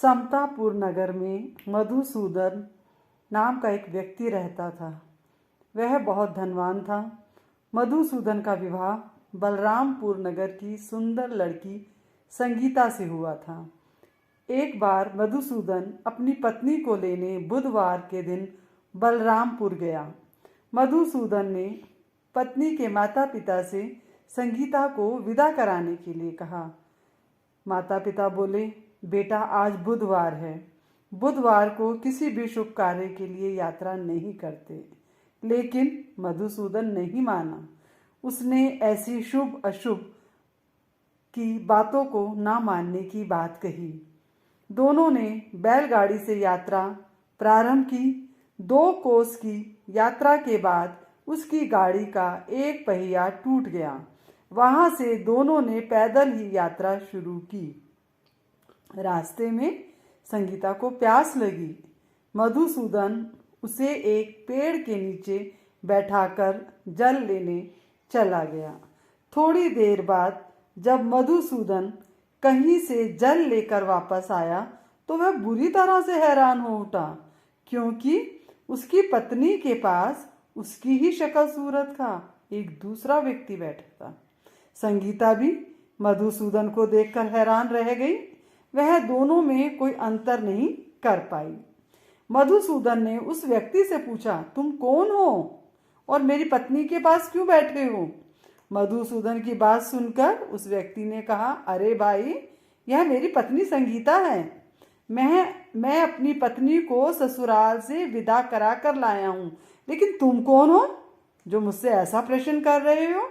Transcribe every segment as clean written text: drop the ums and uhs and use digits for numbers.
समतापुर नगर में मधुसूदन नाम का एक व्यक्ति रहता था। वह बहुत धनवान था। मधुसूदन का विवाह बलरामपुर नगर की सुंदर लड़की संगीता से हुआ था। एक बार मधुसूदन अपनी पत्नी को लेने बुधवार के दिन बलरामपुर गया। मधुसूदन ने पत्नी के माता पिता से संगीता को विदा कराने के लिए कहा। माता पिता बोले, बेटा आज बुधवार है, बुधवार को किसी भी शुभ कार्य के लिए यात्रा नहीं करते। लेकिन मधुसूदन नहीं माना। उसने ऐसी शुभ अशुभ की बातों को ना मानने की बात कही। दोनों ने बैलगाड़ी से यात्रा प्रारंभ की। 2 कोस की यात्रा के बाद उसकी गाड़ी का एक पहिया टूट गया। वहां से दोनों ने पैदल ही यात्रा शुरू की। रास्ते में संगीता को प्यास लगी। मधुसूदन उसे एक पेड़ के नीचे बैठाकर जल लेने चला गया। थोड़ी देर बाद जब मधुसूदन कहीं से जल लेकर वापस आया तो वह बुरी तरह से हैरान हो उठा, क्योंकि उसकी पत्नी के पास उसकी ही शक्ल सूरत का एक दूसरा व्यक्ति बैठा था। संगीता भी मधुसूदन को देखकर हैरान रह गई। वह दोनों में कोई अंतर नहीं कर पाई। मधुसूदन ने उस व्यक्ति से पूछा, तुम कौन हो और मेरी पत्नी के पास क्यों बैठे हो? मधुसूदन की बात सुनकर उस व्यक्ति ने कहा, अरे भाई, यह मेरी पत्नी संगीता है। मैं अपनी पत्नी को ससुराल से विदा करा कर लाया हूँ। लेकिन तुम कौन हो जो मुझसे ऐसा प्रश्न कर रहे हो?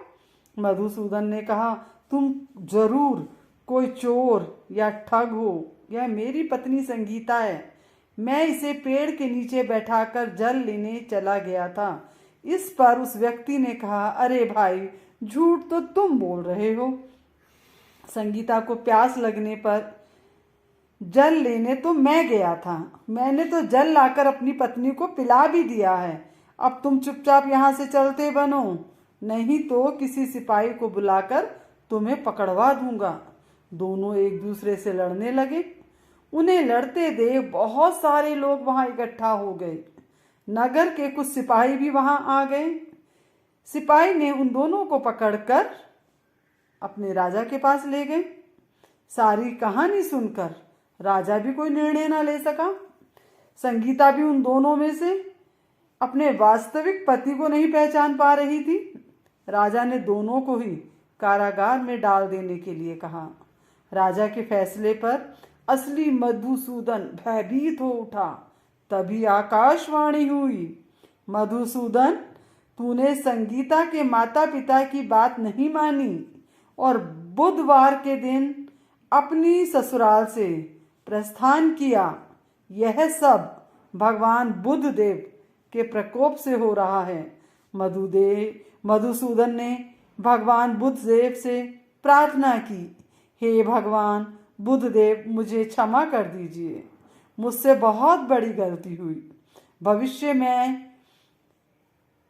मधुसूदन ने कहा, तुम जरूर कोई चोर या ठग हो। यह मेरी पत्नी संगीता है। मैं इसे पेड़ के नीचे बैठाकर जल लेने चला गया था। इस पर उस व्यक्ति ने कहा, अरे भाई, झूठ तो तुम बोल रहे हो। संगीता को प्यास लगने पर जल लेने तो मैं गया था। मैंने तो जल लाकर अपनी पत्नी को पिला भी दिया है। अब तुम चुपचाप यहाँ से चलते बनो, नहीं तो किसी सिपाही को बुलाकर तुम्हें पकड़वा दूंगा। दोनों एक दूसरे से लड़ने लगे। उन्हें लड़ते देख बहुत सारे लोग वहां इकट्ठा हो गए। नगर के कुछ सिपाही भी वहां आ गए। सिपाही ने उन दोनों को पकड़कर अपने राजा के पास ले गए। सारी कहानी सुनकर राजा भी कोई निर्णय न ले सका। संगीता भी उन दोनों में से अपने वास्तविक पति को नहीं पहचान पा रही थी। राजा ने दोनों को ही कारागार में डाल देने के लिए कहा। राजा के फैसले पर असली मधुसूदन भयभीत हो उठा। तभी आकाशवाणी हुई, मधुसूदन, तूने संगीता के माता पिता की बात नहीं मानी और बुधवार के दिन अपनी ससुराल से प्रस्थान किया। यह सब भगवान बुद्ध देव के प्रकोप से हो रहा है। मधुसूदन ने भगवान बुद्ध देव से प्रार्थना की, हे भगवान बुद्ध देव, मुझे क्षमा कर दीजिए। मुझसे बहुत बड़ी गलती हुई। भविष्य में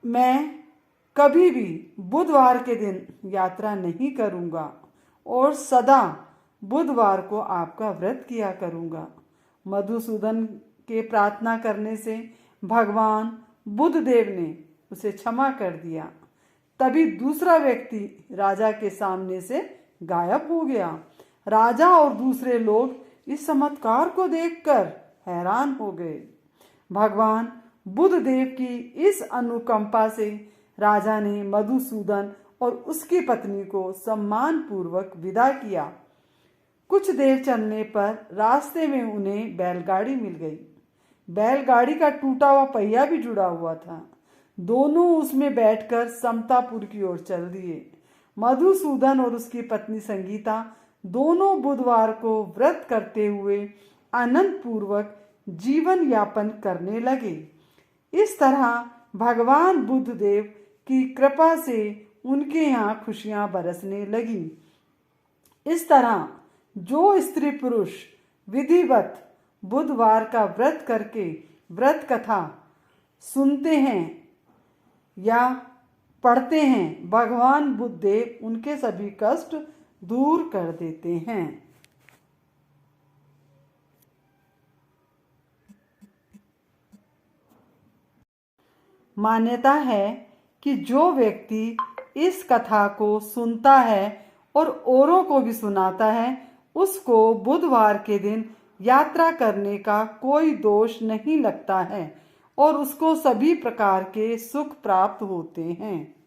मैं कभी भी बुधवार के दिन यात्रा नहीं करूंगा और सदा बुधवार को आपका व्रत किया करूंगा। मधुसूदन के प्रार्थना करने से भगवान बुद्ध देव ने उसे क्षमा कर दिया। तभी दूसरा व्यक्ति राजा के सामने से गायब हो गया। राजा और दूसरे लोग इस चमत्कार को देखकर हैरान हो गए। भगवान बुद्ध देव की इस अनुकंपा से राजा ने मधुसूदन और उसकी पत्नी को सम्मान पूर्वक विदा किया। कुछ देर चलने पर रास्ते में उन्हें बैलगाड़ी मिल गई। बैलगाड़ी का टूटा हुआ पहिया भी जुड़ा हुआ था। दोनों उसमें बैठकर समतापुर की ओर चल दिए। मधुसूदन और उसकी पत्नी संगीता दोनों बुधवार को व्रत करते हुए आनंद पूर्वक जीवन यापन करने लगे। इस तरह भगवान बुद्ध देव की कृपा से उनके यहाँ खुशियां बरसने लगी। इस तरह जो स्त्री पुरुष विधिवत बुधवार का व्रत करके व्रत कथा सुनते हैं या पढ़ते हैं, भगवान बुद्ध देव उनके सभी कष्ट दूर कर देते हैं। मान्यता है कि जो व्यक्ति इस कथा को सुनता है और औरों को भी सुनाता है, उसको बुधवार के दिन यात्रा करने का कोई दोष नहीं लगता है और उसको सभी प्रकार के सुख प्राप्त होते हैं।